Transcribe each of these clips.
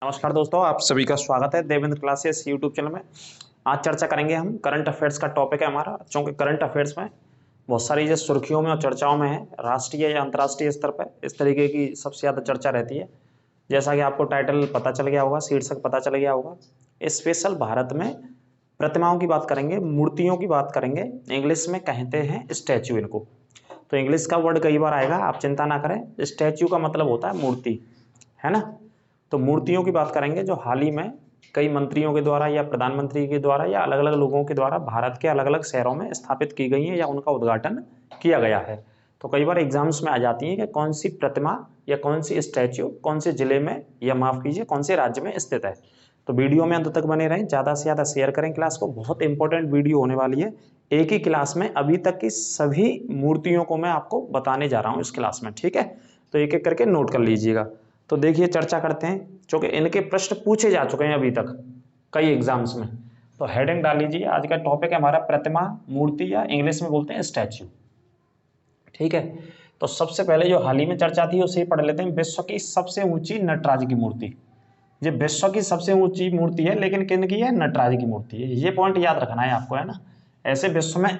नमस्कार दोस्तों, आप सभी का स्वागत है देवेंद्र क्लासेस यूट्यूब चैनल में। आज चर्चा करेंगे हम करंट अफेयर्स का टॉपिक है हमारा। चूंकि करंट अफेयर्स में बहुत सारी जो सुर्खियों में और चर्चाओं में है, राष्ट्रीय या अंतर्राष्ट्रीय स्तर पर इस तरीके की सबसे ज़्यादा चर्चा रहती है। जैसा कि आपको टाइटल पता चल गया होगा, शीर्षक पता चल गया होगा, स्पेशल भारत में प्रतिमाओं की बात करेंगे, मूर्तियों की बात करेंगे। इंग्लिश में कहते हैं स्टैच्यू इनको। तो इंग्लिश का वर्ड कई बार आएगा, आप चिंता ना करें। स्टैच्यू का मतलब होता है मूर्ति, है ना। तो मूर्तियों की बात करेंगे जो हाल ही में कई मंत्रियों के द्वारा या प्रधानमंत्री के द्वारा या अलग अलग लोगों के द्वारा भारत के अलग अलग शहरों में स्थापित की गई हैं या उनका उद्घाटन किया गया है। तो कई बार एग्जाम्स में आ जाती हैं कि कौन सी प्रतिमा या कौन सी स्टैच्यू कौन से जिले में या माफ कीजिए कौन से राज्य में स्थित है। तो वीडियो में अंत तक बने रहें, ज़्यादा से ज़्यादा शेयर करें क्लास को। बहुत इंपॉर्टेंट वीडियो होने वाली है। एक ही क्लास में अभी तक की सभी मूर्तियों को मैं आपको बताने जा रहा हूँ इस क्लास में, ठीक है। तो एक एक करके नोट कर लीजिएगा। तो देखिए चर्चा करते हैं, क्योंकि इनके प्रश्न पूछे जा चुके हैं अभी तक कई एग्जाम्स में। तो हेडिंग डाल लीजिए, आज का टॉपिक है हमारा प्रतिमा, मूर्ति या इंग्लिश में बोलते हैं स्टैच्यू, ठीक है। तो सबसे पहले जो हाल ही में चर्चा थी उसे पढ़ लेते हैं। विश्व की सबसे ऊंची नटराज की मूर्ति। ये विश्व की सबसे ऊंची मूर्ति है, लेकिन किन की है? नटराज की मूर्ति है। ये पॉइंट याद रखना है आपको, है ना। ऐसे विश्व में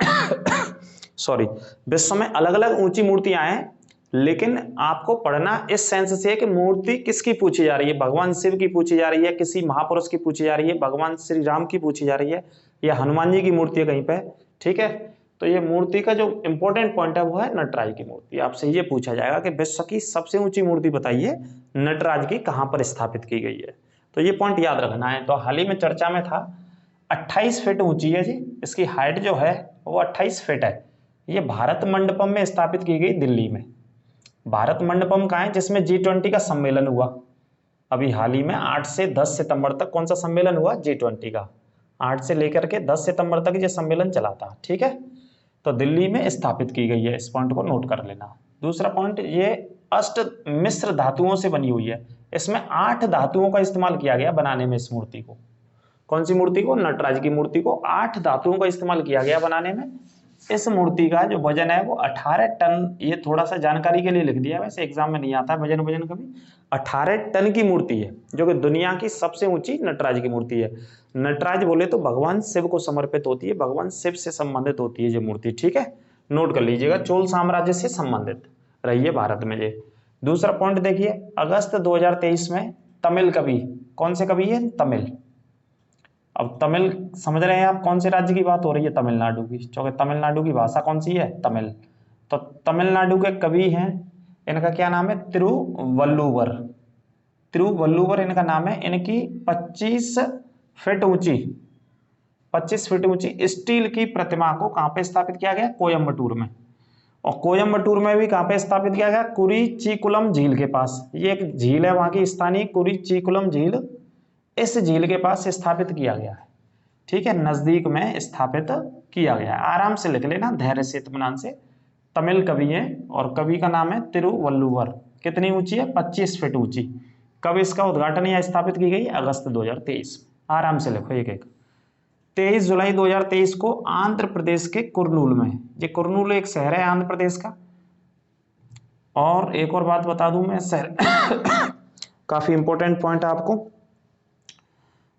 सॉरी, विश्व में अलग अलग ऊंची मूर्तियां हैं, लेकिन आपको पढ़ना इस सेंस से है कि मूर्ति किसकी पूछी जा रही है। भगवान शिव की पूछी जा रही है, किसी महापुरुष की पूछी जा रही है, भगवान श्री राम की पूछी जा रही है, या हनुमान जी की मूर्ति है कहीं पे, ठीक है। तो ये मूर्ति का जो इंपॉर्टेंट पॉइंट है वो है नटराज की मूर्ति। आपसे ये पूछा जाएगा कि विश्व की सबसे ऊंची मूर्ति बताइए, नटराज की कहां पर स्थापित की गई है। तो ये पॉइंट याद रखना है। तो हाल ही में चर्चा में था, 28 फीट ऊंची है जी इसकी हाइट जो है वो 28 फीट है। ये भारत मंडपम में स्थापित की गई दिल्ली में। भारत मंडपम कहाँ है? जिसमें G20 का सम्मेलन हुआ अभी हाल ही में 8 से 10 सितंबर तक। कौन सा सम्मेलन हुआ? G20 का। 8 से लेकर के 10 सितंबर तक ये सम्मेलन चला था, ठीक है। तो दिल्ली में स्थापित की गई है, इस पॉइंट को नोट कर लेना। दूसरा पॉइंट, ये अष्ट मिश्र धातुओं से बनी हुई है। इसमें 8 धातुओं का इस्तेमाल किया गया बनाने में इस मूर्ति को। कौन सी मूर्ति को? नटराज की मूर्ति को 8 धातुओं का इस्तेमाल किया गया बनाने में। इस मूर्ति का जो वजन है वो 18 टन। ये थोड़ा सा जानकारी के लिए लिख दिया, वैसे एग्जाम में नहीं आता है वजन कभी। 18 टन की मूर्ति है, जो कि दुनिया की सबसे ऊंची नटराज की मूर्ति है। नटराज बोले तो भगवान शिव को समर्पित होती है, भगवान शिव से संबंधित होती है ये मूर्ति, ठीक है। नोट कर लीजिएगा, चोल साम्राज्य से संबंधित रही है भारत में ये। दूसरा पॉइंट देखिए, अगस्त 2023 में तमिल कवि, कौन से कवि है? तमिल। अब तमिल समझ रहे हैं आप, कौन से राज्य की बात हो रही है? तमिलनाडु की, क्योंकि तमिलनाडु की भाषा कौन सी है? तमिल। तो तमिलनाडु के कवि हैं, इनका क्या नाम है? तिरुवल्लुवर। तिरुवल्लुवर इनका नाम है। इनकी 25 फीट ऊंची 25 फीट ऊंची स्टील की प्रतिमा को कहां पे स्थापित किया गया? कोयम्बटूर में। और कोयम्बटूर में भी कहां पे स्थापित किया गया? कुरीचीकुलम झील के पास। ये एक झील है वहां की स्थानीय, कुरीचीकुलम झील। इस झील के पास स्थापित किया गया है, ठीक है, नजदीक में स्थापित किया गया है। आराम से लिख लेना, धैर्य से, इत्मीनान से। तमिल कवि है और कवि का नाम है तिरुवल्लुवर। कितनी ऊंची है? 25 फीट ऊंची। कब इसका उद्घाटन या स्थापित की गई? अगस्त 2023। आराम से लिखो एक एक। 23 जुलाई 2023 को आंध्र प्रदेश के कुरनूल में, ये कुरनूल एक शहर है आंध्र प्रदेश का। और एक और बात बता दूं मैं, शहर काफी इंपॉर्टेंट पॉइंट आपको,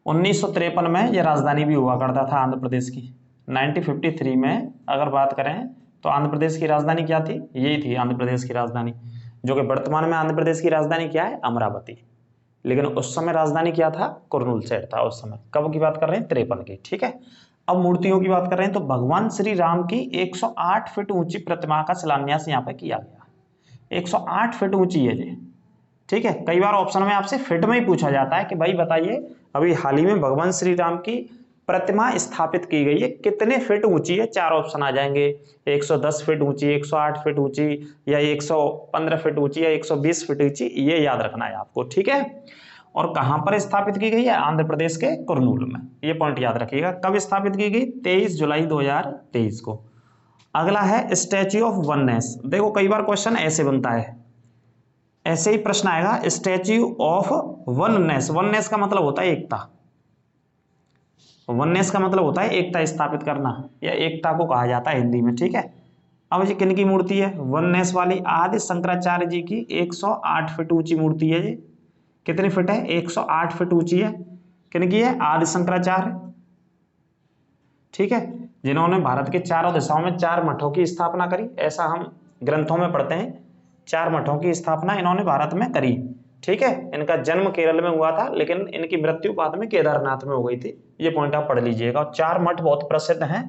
1953 में यह राजधानी भी हुआ करता था आंध्र प्रदेश की। 1953 में अगर बात करें तो आंध्र प्रदेश की राजधानी क्या थी? यही थी आंध्र प्रदेश की राजधानी, जो कि वर्तमान में आंध्र प्रदेश की राजधानी क्या है? अमरावती। लेकिन उस समय राजधानी क्या था? कुरनूल शहर था उस समय। कब की बात कर रहे हैं? 53 की, ठीक है। अब मूर्तियों की बात कर रहे हैं, तो भगवान श्री राम की 108 फीट ऊंची प्रतिमा का शिलान्यास यहाँ पे किया गया। 108 फीट ऊंची है ये, ठीक है। कई बार ऑप्शन में आपसे फिट में ही पूछा जाता है कि भाई बताइए, अभी हाल ही में भगवान श्री राम की प्रतिमा स्थापित की गई है, कितने फीट ऊंची है? 4 ऑप्शन आ जाएंगे, 110 फीट ऊंची, 108 फीट ऊंची, या 115 फीट ऊंची, या 120 फीट ऊंची। ये याद रखना है आपको, ठीक है। और कहां पर स्थापित की गई है? आंध्र प्रदेश के कुरनूल में। ये पॉइंट याद रखिएगा। कब स्थापित की गई? 23 जुलाई 2023 को। अगला है स्टैच्यू ऑफ वननेस। देखो कई बार क्वेश्चन ऐसे बनता है, ऐसे ही प्रश्न आएगा, स्टैच्यू ऑफ वननेस। वननेस का मतलब होता है एकता। वननेस का मतलब होता है एकता स्थापित करना, या एकता को कहा जाता है हिंदी में, ठीक है। अब ये किन की मूर्ति है? वननेस वाली आदि शंकराचार्य जी की 108 फीट ऊंची मूर्ति है ये। कितनी फीट है? 108 फीट ऊंची है। किनकी है? आदि शंकराचार्य, ठीक है, जिन्होंने भारत के चारों दिशाओं में 4 मठों की स्थापना करी। ऐसा हम ग्रंथों में पढ़ते हैं, 4 मठों की स्थापना इन्होंने भारत में करी, ठीक है। इनका जन्म केरल में हुआ था, लेकिन इनकी मृत्यु बाद में केदारनाथ में हो गई थी। ये पॉइंट आप पढ़ लीजिएगा। और 4 मठ बहुत प्रसिद्ध हैं,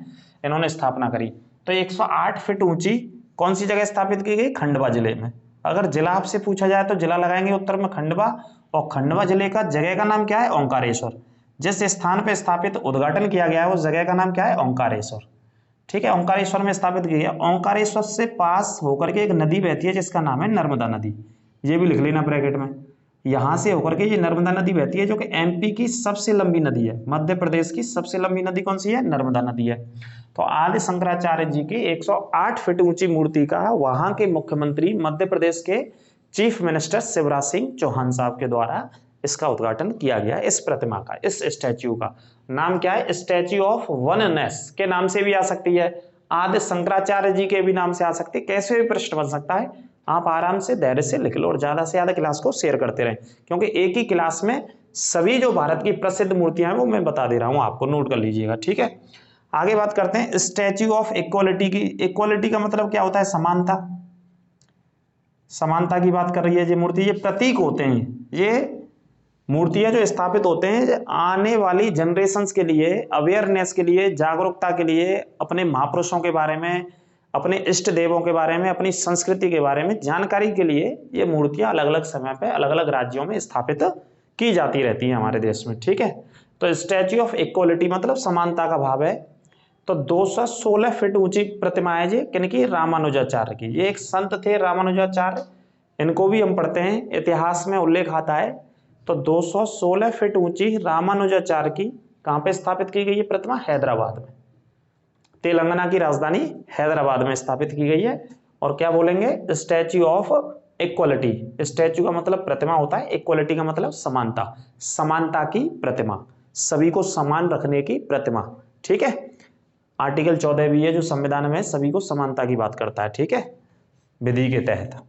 इन्होंने स्थापना करी। तो 108 फीट ऊंची कौन सी जगह स्थापित की गई? खंडवा जिले में। अगर जिला आपसे पूछा जाए तो जिला लगाएंगे उत्तर में खंडवा, और खंडवा जिले का जगह का नाम क्या है? ओंकारेश्वर। जिस स्थान पर स्थापित उद्घाटन किया गया है उस जगह का नाम क्या है? ओंकारेश्वर, ठीक है। ओंकारेश्वर में स्थापित की है। ओंकारेश्वर से पास होकर के एक नदी बहती है जिसका नाम है नर्मदा नदी। ये भी लिख लेना ब्रैकेट में। यहां से होकर के ये नर्मदा नदी बहती है, जो कि एमपी की सबसे लंबी नदी है। मध्य प्रदेश की सबसे लंबी नदी कौन सी है? नर्मदा नदी है। तो आदि शंकराचार्य जी की 108 फीट ऊंची मूर्ति का वहां के मुख्यमंत्री, मध्य प्रदेश के चीफ मिनिस्टर शिवराज सिंह चौहान साहब के द्वारा इसका उद्घाटन किया गया। इस प्रतिमा का, इस स्टैच्यू का नाम क्या है? स्टैच्यू ऑफ वननेस के नाम से भी आ सकती है, आदि शंकराचार्य जी के भी नाम से आ सकती है, कैसे भी प्रश्न बन सकता है। आप आराम से धैर्य से लिख लो और ज्यादा से ज्यादा क्लास को शेयर करते रहें, क्योंकि एक ही क्लास में सभी जो भारत की प्रसिद्ध मूर्तियां हैं वो मैं बता दे रहा हूं आपको, नोट कर लीजिएगा, ठीक है। आगे बात करते हैं स्टैच्यू ऑफ इक्वालिटी की। इक्वालिटी का मतलब क्या होता है? समानता। समानता की बात कर रही है ये मूर्ति। ये प्रतीक होते हैं, ये मूर्तियां जो स्थापित होते हैं आने वाली जनरेशंस के लिए, अवेयरनेस के लिए, जागरूकता के लिए, अपने महापुरुषों के बारे में, अपने इष्ट देवों के बारे में, अपनी संस्कृति के बारे में जानकारी के लिए ये मूर्तियां अलग अलग समय पे अलग अलग राज्यों में स्थापित की जाती रहती हैं हमारे देश में, ठीक है। तो स्टैच्यू ऑफ इक्वालिटी मतलब समानता का भाव है। तो 216 फीट ऊंची प्रतिमा है जी, किनकी? रामानुजाचार्य की। ये एक संत थे रामानुजाचार्य, इनको भी हम पढ़ते हैं, इतिहास में उल्लेख आता है। तो 216 फीट ऊंची रामानुजाचार्य की कहां पे स्थापित की गई है प्रतिमा? हैदराबाद में। तेलंगाना की राजधानी हैदराबाद में स्थापित की गई है। और क्या बोलेंगे? Statue of equality. स्टैच्यू का मतलब प्रतिमा होता है, इक्वालिटी का मतलब समानता। समानता की प्रतिमा, सभी को समान रखने की प्रतिमा, ठीक है। आर्टिकल 14 भी है जो संविधान में सभी को समानता की बात करता है, ठीक है, विधि के तहत।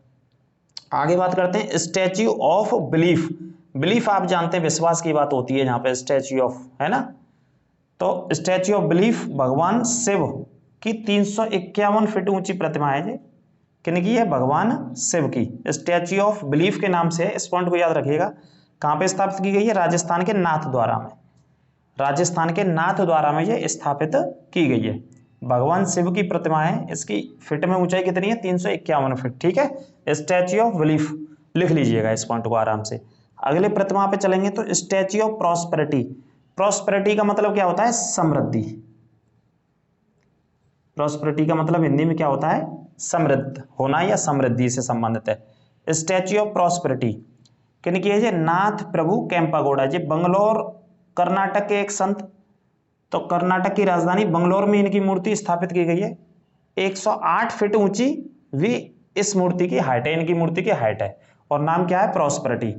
आगे बात करते हैं स्टैच्यू ऑफ बिलीफ। बिलीफ आप जानते हैं विश्वास की बात होती है यहाँ पे, स्टैच्यू ऑफ, है ना। तो स्टैच्यू ऑफ बिलीफ भगवान शिव की 351 फीट ऊंची प्रतिमा है जी। किनकी है? भगवान शिव की। स्टैच्यू ऑफ बिलीफ के नाम से, इस पॉइंट को याद रखिएगा। कहां पे स्थापित की गई है? राजस्थान के नाथद्वारा में। राजस्थान के नाथद्वारा में ये स्थापित की गई है। भगवान शिव की प्रतिमा है, इसकी फीट में ऊंचाई कितनी है? 351 फीट, ठीक है। स्टैच्यू ऑफ बिलीफ लिख लीजिएगा इस पॉइंट को आराम से। अगले प्रतिमा पे चलेंगे तो स्टैच्यू ऑफ प्रॉस्पेरिटी। प्रॉस्पेरिटी का मतलब क्या होता है? समृद्धि। प्रॉस्पेरिटी का मतलब हिंदी में क्या होता है? समृद्ध होना या समृद्धि से संबंधित है। स्टैच्यू ऑफ प्रॉस्पेरिटी किनकी है? नाथ प्रभु केम्पागौड़ा जी, बंगलोर कर्नाटक के एक संत। तो कर्नाटक की राजधानी बंगलोर में इनकी मूर्ति स्थापित की गई है। 108 फीट ऊंची भी इस मूर्ति की हाइट है, इनकी मूर्ति की हाइट है। और नाम क्या है? प्रॉस्पेरिटी।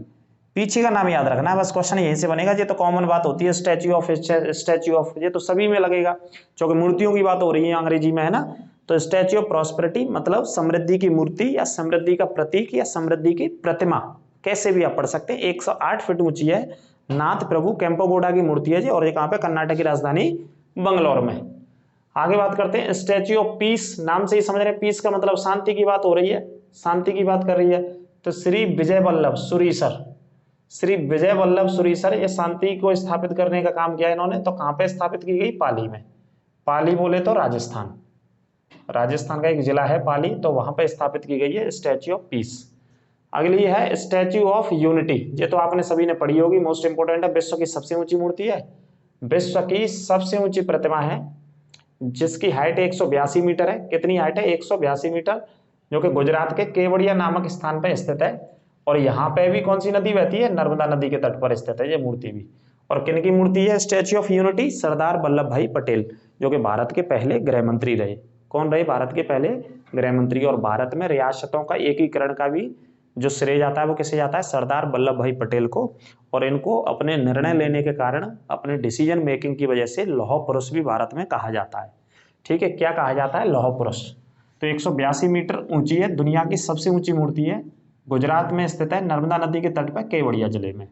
पीछे का नाम याद रखना है बस, क्वेश्चन यहीं से बनेगा। ये तो कॉमन बात होती है, स्टैच्यू ऑफ, स्टैच्यू ऑफ, ये तो सभी में लगेगा क्योंकि मूर्तियों की बात हो रही है अंग्रेजी में, है ना। तो स्टैच्यू ऑफ प्रॉस्पेरिटी मतलब समृद्धि की मूर्ति या समृद्धि का प्रतीक या समृद्धि की प्रतिमा, कैसे भी आप पढ़ सकते हैं। 108 फीट ऊंची है, नाथ प्रभु केम्पागौड़ा की मूर्ति है जी, और ये कहां पे? कर्नाटक की राजधानी बंगलौर में। आगे बात करते हैं स्टैच्यू ऑफ पीस। नाम से ही समझ रहे हैं, पीस का मतलब शांति की बात हो रही है, शांति की बात कर रही है। तो श्री विजय वल्लभ सुरीसर, श्री विजय वल्लभ सुरीसर, ये शांति को स्थापित करने का काम किया इन्होंने। तो कहां पे स्थापित की गई? पाली में। पाली बोले तो राजस्थान, राजस्थान का एक जिला है पाली, तो वहां पे स्थापित की गई है स्टैच्यू ऑफ पीस। अगली है स्टैच्यू ऑफ यूनिटी। ये तो आपने सभी ने पढ़ी होगी, मोस्ट इंपोर्टेंट है, विश्व की सबसे ऊंची मूर्ति है, विश्व की सबसे ऊंची प्रतिमा है, जिसकी हाइट 182 मीटर है। कितनी हाइट है? 182 मीटर, जो कि गुजरात के केवड़िया नामक स्थान पर स्थित है। और यहाँ पे भी कौन सी नदी बहती है? नर्मदा नदी के तट पर स्थित है ये मूर्ति भी। और किन की मूर्ति है statue of unity? Sardar Vallabh भाई पटेल, जो कि भारत के पहले गृह मंत्री रहे। कौन रहे? भारत के पहले गृह मंत्री। और भारत में रियासतों का एकीकरण का भी जो श्रेय जाता है वो किसे जाता है? सरदार वल्लभ भाई पटेल को। और इनको अपने निर्णय लेने के कारण, अपने डिसीजन मेकिंग की वजह से लौह पुरुष भी भारत में कहा जाता है, ठीक है। क्या कहा जाता है? लौह पुरुष। तो 182 मीटर ऊंची है, दुनिया की सबसे ऊंची मूर्ति है, गुजरात में स्थित है, नर्मदा नदी के तट पर केवड़िया जिले में।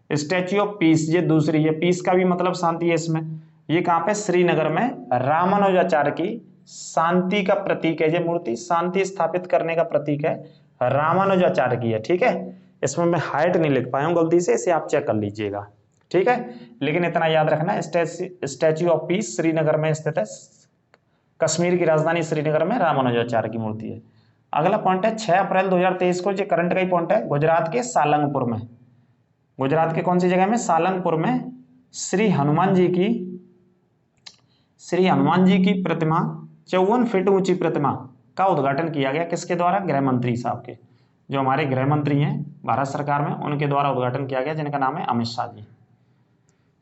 स्टैच्यू ऑफ पीस, ये दूसरी है, पीस का भी मतलब शांति है इसमें। ये कहाँ पे? श्रीनगर में। रामानुजाचार्य की शांति का प्रतीक है ये मूर्ति, शांति स्थापित करने का प्रतीक है, रामानुजाचार्य की है। ठीक है, इसमें मैं हाइट नहीं लिख पाया हूं गलती से, इसे आप चेक कर लीजिएगा। ठीक है, लेकिन इतना याद रखना, स्टैच्यू ऑफ पीस श्रीनगर में स्थित है, कश्मीर की राजधानी श्रीनगर में रामानुजाचार्य की मूर्ति है। अगला पॉइंट है 6 अप्रैल 2023 को, ये करंट का ही पॉइंट है, गुजरात के सालंगपुर में, गुजरात के कौन सी जगह में? सालंगपुर में श्री हनुमान जी की प्रतिमा, 54 फीट ऊंची प्रतिमा का उद्घाटन किया गया। किसके द्वारा? गृह मंत्री साहब के, जो हमारे गृह मंत्री हैं भारत सरकार में, उनके द्वारा उद्घाटन किया गया, जिनका नाम है अमित शाह जी।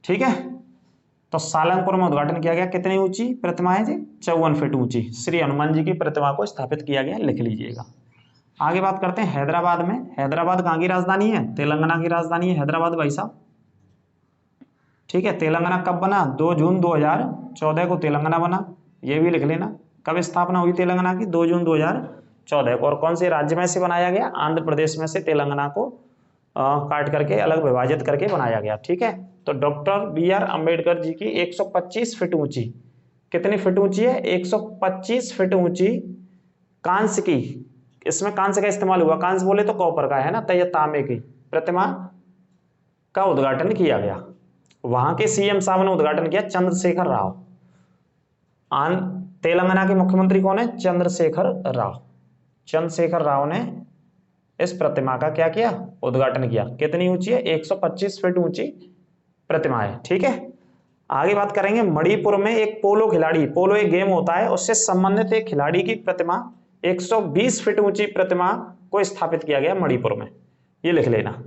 ठीक है, तो सालंगपुर में उद्घाटन किया गया। कितनी ऊंची प्रतिमा है जी? 54 फीट ऊंची श्री हनुमान जी की प्रतिमा को स्थापित किया गया, लिख लीजिएगा। आगे बात करते हैं हैदराबाद में। हैदराबाद कहाँ की राजधानी है? तेलंगाना की राजधानी है हैदराबाद भाई साहब। ठीक है, तेलंगाना कब बना? 2 जून 2014 को तेलंगाना बना, ये भी लिख लेना। कब स्थापना हुई तेलंगाना की? 2 जून 2014 को। और कौन से राज्य में से बनाया गया? आंध्र प्रदेश में से तेलंगाना को काट करके, अलग विभाजित करके बनाया गया। ठीक है, तो डॉक्टर BR अम्बेडकर जी की 125 फीट ऊंची, कितनी फीट ऊंची है? 125 फीट ऊंची कांस्य की, इसमें कांस्य का इस्तेमाल हुआ, कांस्य बोले तो कॉपर का है ना, तो यह तांबे की प्रतिमा का उद्घाटन किया गया। वहां के CM साहब ने उद्घाटन किया, चंद्रशेखर राव। तेलंगाना के मुख्यमंत्री कौन है? चंद्रशेखर राव। चंद्रशेखर राव ने इस प्रतिमा का क्या किया? उद्घाटन किया। कितनी ऊंची है? 125 फीट ऊंची प्रतिमा है। ठीक है, आगे बात करेंगे मणिपुर में एक पोलो खिलाड़ी, पोलो एक गेम होता है, उससे संबंधित एक खिलाड़ी की प्रतिमा, 120 फीट ऊंची प्रतिमा को स्थापित किया गया मणिपुर में, ये लिख लेना।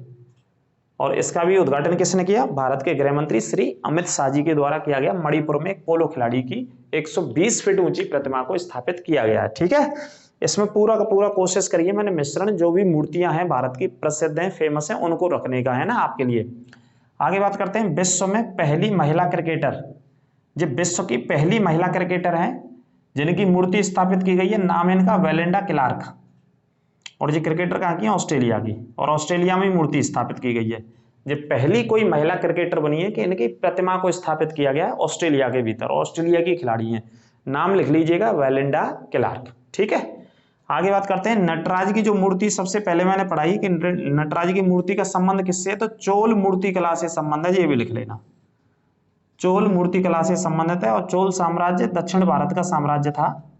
और इसका भी उद्घाटन किसने किया? भारत के गृह मंत्री श्री अमित शाह जी के द्वारा किया गया। मणिपुर में एक पोलो खिलाड़ी की 120 फीट ऊंची प्रतिमा को स्थापित किया गया है। ठीक है, इसमें पूरा का पूरा कोशिश करिए, मैंने मिश्रण जो भी मूर्तियां हैं भारत की प्रसिद्ध हैं, फेमस हैं, उनको रखने का है ना आपके लिए। आगे बात करते हैं विश्व में पहली महिला क्रिकेटर, जो विश्व की पहली महिला क्रिकेटर हैं जिनकी मूर्ति स्थापित की गई है, नाम है इनका वेलिंडा क्लार्क। और ये क्रिकेटर कहाँ की है? ऑस्ट्रेलिया की, और ऑस्ट्रेलिया में मूर्ति स्थापित की गई है। ये पहली कोई महिला क्रिकेटर बनी है कि इनकी प्रतिमा को स्थापित किया गया है ऑस्ट्रेलिया के भीतर, ऑस्ट्रेलिया की खिलाड़ी हैं, नाम लिख लीजिएगा, वेलिंडा क्लार्क। ठीक है, आगे बात करते हैं नटराज की जो मूर्ति सबसे पहले मैंने पढ़ाई कि नटराज की मूर्ति का संबंध किससे है? तो चोल मूर्ति कला से संबंध है, ये भी लिख लेना, चोल मूर्ति कला से संबंधित है। और चोल साम्राज्य दक्षिण भारत का साम्राज्य था,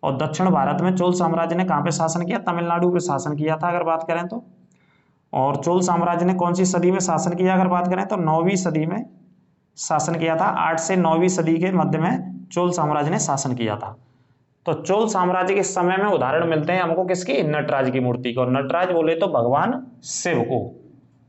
और दक्षिण भारत में चोल साम्राज्य ने कहाँ पे शासन किया? तमिलनाडु पे शासन किया था अगर बात करें तो। और चोल साम्राज्य ने कौन सी सदी में शासन किया अगर बात करें तो? 9वीं सदी में शासन किया था। 8 से 9वीं सदी के मध्य में चोल साम्राज्य ने शासन किया था। तो चोल साम्राज्य के समय में उदाहरण मिलते हैं हमको किसकी? नटराज की मूर्ति को। नटराज बोले तो भगवान शिव को,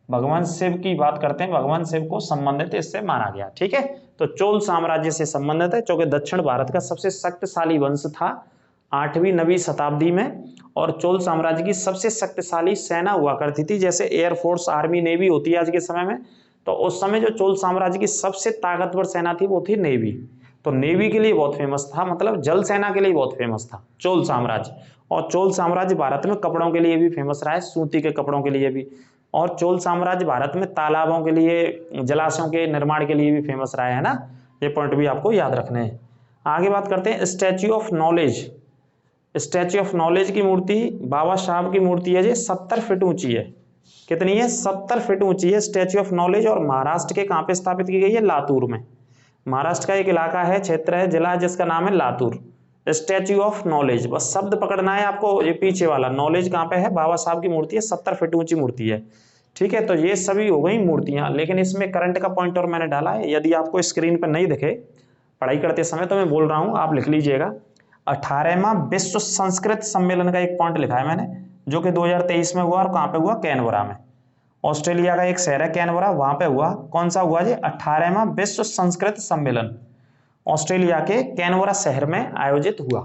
भगवान शिव की बात करते हैं, भगवान शिव को संबंधित इससे माना गया। ठीक है, तो चोल साम्राज्य से संबंधित है, क्योंकि दक्षिण भारत का सबसे शक्तिशाली वंश था 8वीं 9वीं शताब्दी में, और चोल साम्राज्य की सबसे शक्तिशाली सेना हुआ करती थी, जैसे एयरफोर्स, आर्मी, नेवी होती है आज के समय में। तो उस समय जो चोल साम्राज्य की सबसे ताकतवर सेना थी वो थी नेवी। तो नेवी के लिए बहुत फेमस था, मतलब जल सेना के लिए बहुत फेमस था चोल साम्राज्य। और चोल साम्राज्य भारत में कपड़ों के लिए भी फेमस रहा है, सूती के कपड़ों के लिए भी। और चोल साम्राज्य भारत में तालाबों के लिए, जलाशयों के निर्माण के लिए भी फेमस रहा है ना, ये पॉइंट भी आपको याद रखने हैं। आगे बात करते हैं statue of knowledge. Statue of knowledge की मूर्ति बाबा साहब की मूर्ति है, ये 70 फीट ऊंची है। कितनी है? 70 फीट ऊंची है स्टैच्यू ऑफ नॉलेज। और महाराष्ट्र के कहाँ पे स्थापित की गई है? लातूर में। महाराष्ट्र का एक इलाका है, क्षेत्र है, जिला है, जिसका नाम है लातूर। स्टैच्यू ऑफ नॉलेज, बस शब्द पकड़ना है आपको, ये पीछे वाला नॉलेज कहाँ पे है? बाबा साहब की मूर्ति है, 70 फीट ऊंची मूर्ति है। ठीक है, तो ये सभी हो गई मूर्तियां, लेकिन इसमें करंट का पॉइंट और मैंने डाला है, यदि आपको स्क्रीन पर नहीं दिखे पढ़ाई करते समय तो मैं बोल रहा हूं, आप लिख लीजिएगा। 18वां विश्व संस्कृत सम्मेलन का एक पॉइंट लिखा है मैंने, जो कि 2023 में हुआ, और कहाँ पे हुआ? कैनबरा में। ऑस्ट्रेलिया का एक शहर है कैनबरा, वहां पे हुआ। कौन सा हुआ जी? 18वां विश्व संस्कृत सम्मेलन ऑस्ट्रेलिया के कैनबरा शहर में आयोजित हुआ।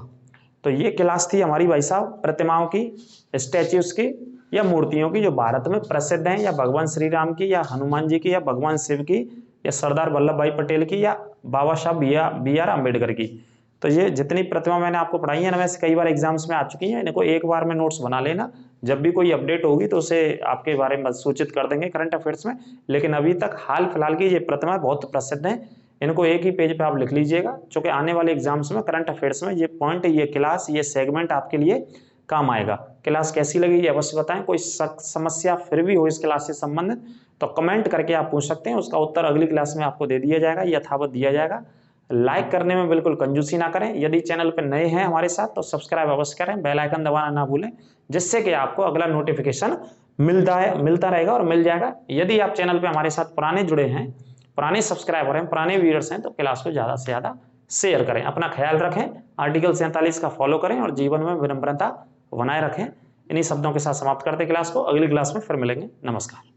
तो ये क्लास थी हमारी भाई साहब प्रतिमाओं की, स्टैच्यूज की या मूर्तियों की, जो भारत में प्रसिद्ध हैं, या भगवान श्री राम की, या हनुमान जी की, या भगवान शिव की, या सरदार वल्लभ भाई पटेल की, या बाबा साहब BR अम्बेडकर की। तो ये जितनी प्रतिमा मैंने आपको पढ़ाई है ना, वैसे कई बार एग्जाम्स में आ चुकी हैं, इनको एक बार में नोट्स बना लेना, जब भी कोई अपडेट होगी तो उसे आपके बारे में सूचित कर देंगे करंट अफेयर्स में। लेकिन अभी तक हाल फिलहाल की ये प्रतिमा बहुत प्रसिद्ध है, इनको एक ही पेज पे आप लिख लीजिएगा, क्योंकि आने वाले एग्जाम्स में करंट अफेयर्स में ये पॉइंट, ये क्लास, ये सेगमेंट आपके लिए काम आएगा। क्लास कैसी लगी ये अवश्य बताएं, कोई समस्या फिर भी हो इस क्लास से संबंधित तो कमेंट करके आप पूछ सकते हैं, उसका उत्तर अगली क्लास में आपको दे दिया जाएगा, यथावत दिया जाएगा। लाइक करने में बिल्कुल कंजूसी ना करें, यदि चैनल पर नए हैं हमारे साथ तो सब्सक्राइब अवश्य करें, बेल आइकन दबाना ना भूलें, जिससे कि आपको अगला नोटिफिकेशन मिलता रहेगा और मिल जाएगा। यदि आप चैनल पे हमारे साथ पुराने जुड़े हैं, पुराने सब्सक्राइबर हैं, पुराने व्यूअर्स हैं, तो क्लास को ज़्यादा से ज़्यादा शेयर करें। अपना ख्याल रखें, आर्टिकल 47 का फॉलो करें और जीवन में विनम्रता बनाए रखें। इन्हीं शब्दों के साथ समाप्त करते क्लास को, अगली क्लास में फिर मिलेंगे। नमस्कार।